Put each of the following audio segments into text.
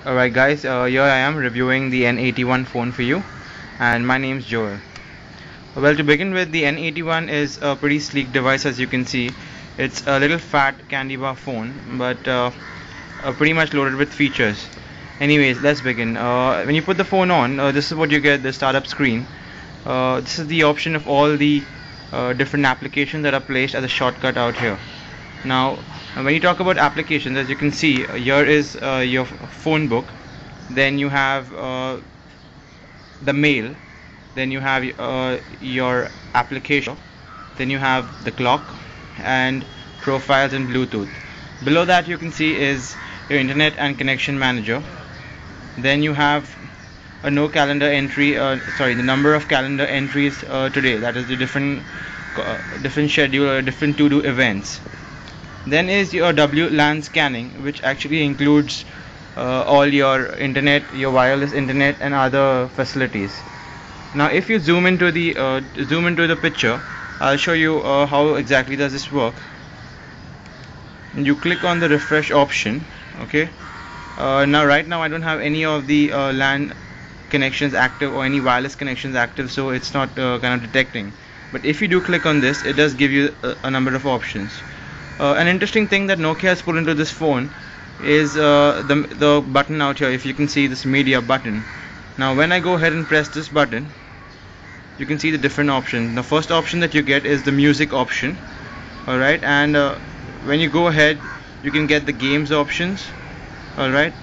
Alright guys, here I am reviewing the N81 phone for you, and my name's Joel. Well, to begin with, the N81 is a pretty sleek device. As you can see, it's a little fat candy bar phone, but pretty much loaded with features. Anyways, let's begin. When you put the phone on, this is what you get, the startup screen. This is the option of all the different applications that are placed as a shortcut out here. Now, when you talk about applications, as you can see, here is your phone book. Then you have the mail. Then you have your application. Then you have the clock and profiles and Bluetooth. Below that, you can see is your internet and connection manager. Then you have a no calendar entry. The number of calendar entries today. That is the different schedule or different to-do events. Then is your WLAN scanning, which actually includes all your internet, your wireless internet, and other facilities. Now, if you zoom into the picture, I'll show you how exactly does this work. You click on the refresh option. Okay. Right now I don't have any of the LAN connections active or any wireless connections active, so it's not kind of detecting. But if you do click on this, it does give you a number of options. An interesting thing that Nokia has put into this phone is the button out here. If you can see this media button. Now when I go ahead and press this button, you can see the different options. The first option that you get is the music option. Alright, and when you go ahead, you can get the games options. Alright,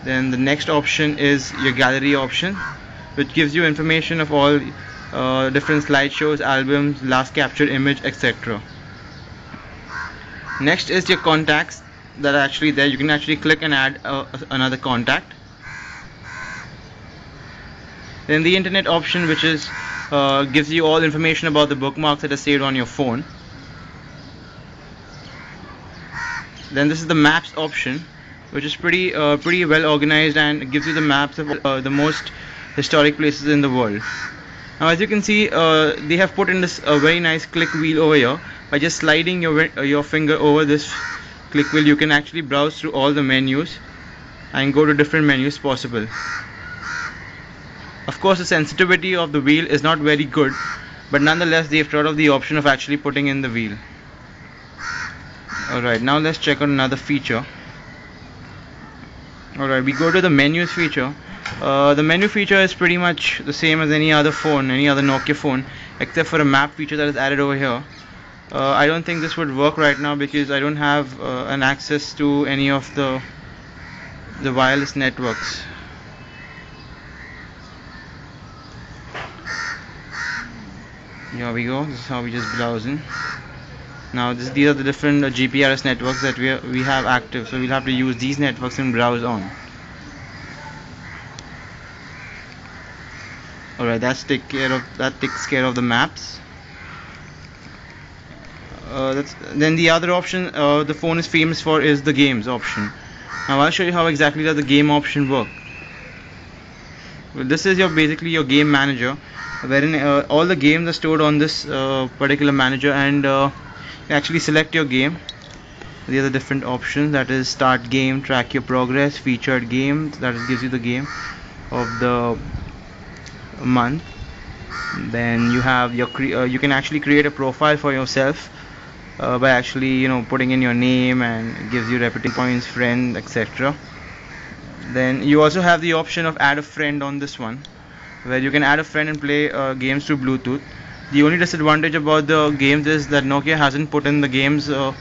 then the next option is your gallery option, which gives you information of all different slideshows, albums, last captured image, etc. Next is your contacts that are actually there. You can actually click and add another contact. Then the internet option, which is gives you all information about the bookmarks that are saved on your phone. Then this is the maps option, which is pretty well organized and gives you the maps of the most historic places in the world. Now, as you can see, they have put in this very nice click wheel over here. By just sliding your finger over this click wheel, you can actually browse through all the menus and go to different menus possible. Of course, the sensitivity of the wheel is not very good, but nonetheless they have thought of the option of actually putting in the wheel. Alright, now let's check out another feature. Alright, we go to the menus feature. The menu feature is pretty much the same as any other phone, any other Nokia phone, except for a map feature that is added over here. I don't think this would work right now because I don't have an access to any of the wireless networks. Here we go. This is how we just browse in. Now these are the different GPRS networks that we have active, so we'll have to use these networks and browse on. Alright, that takes care of the maps. Then the other option the phone is famous for is the games option. Now I'll show you how exactly does the game option work. Well, this is basically your game manager, wherein all the games are stored on this particular manager, and you actually select your game. These are the different options, that is start game, track your progress, featured games, that gives you the game of the month. Then you have your you can actually create a profile for yourself by actually putting in your name, and it gives you reputation points, friend, etc. Then you also have the option of add a friend on this one, where you can add a friend and play games through Bluetooth. The only disadvantage about the games is that Nokia hasn't put in the games, the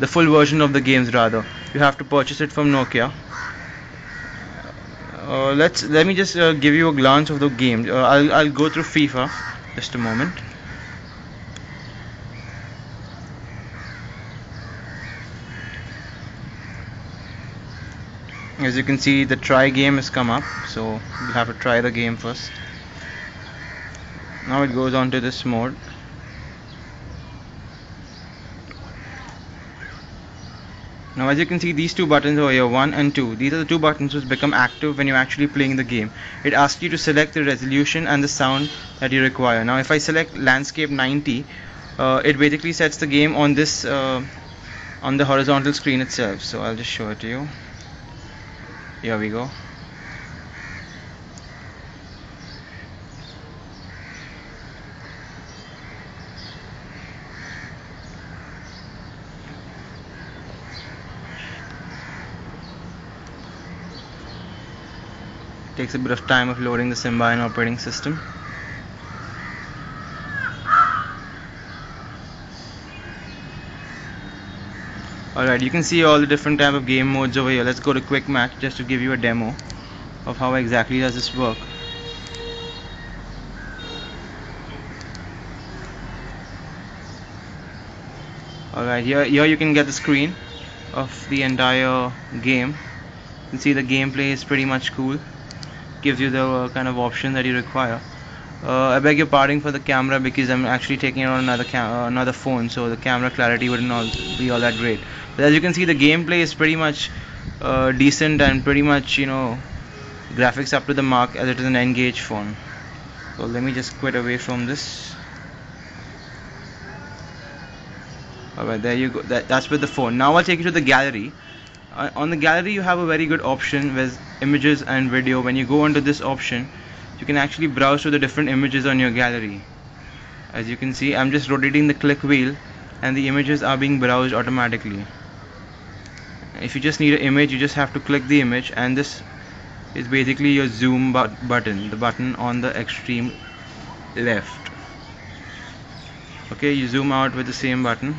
full version of the games rather. You have to purchase it from Nokia. Let me just give you a glance of the game. I'll go through FIFA. Just a moment. As you can see, the try game has come up, so we'll have to try the game first. Now it goes on to this mode. Now as you can see, these two buttons over here, 1 and 2, these are the two buttons which become active when you're actually playing the game. It asks you to select the resolution and the sound that you require. Now if I select landscape 90, it basically sets the game on this on the horizontal screen itself. So I'll just show it to you. Here we go. Takes a bit of time of loading the Symbian operating system. Alright, you can see all the different type of game modes over here. Let's go to quick match just to give you a demo of how exactly does this work. Alright, here you can get the screen of the entire game. You can see the gameplay is pretty much cool. Gives you the kind of option that you require. I beg your pardon for the camera because I'm actually taking it on another phone, so the camera clarity wouldn't be all that great. But as you can see, the gameplay is pretty much decent and pretty much, graphics up to the mark as it is an N-Gage phone. So let me just quit away from this. Alright, there you go. That's with the phone. Now I'll take you to the gallery. On the gallery you have a very good option with images and video. When you go under this option, you can actually browse to the different images on your gallery. As you can see, I'm just rotating the click wheel and the images are being browsed automatically. If you just need an image, you just have to click the image, and this is basically your zoom button, the button on the extreme left. Okay, you zoom out with the same button.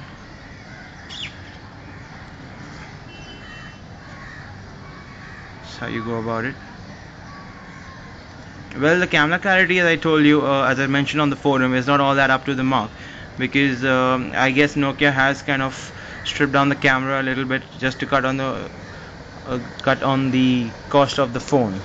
That's how you go about it. Well, the camera clarity, as I told you, as I mentioned on the forum, is not all that up to the mark, because I guess Nokia has kind of stripped down the camera a little bit just to cut on the cost of the phone.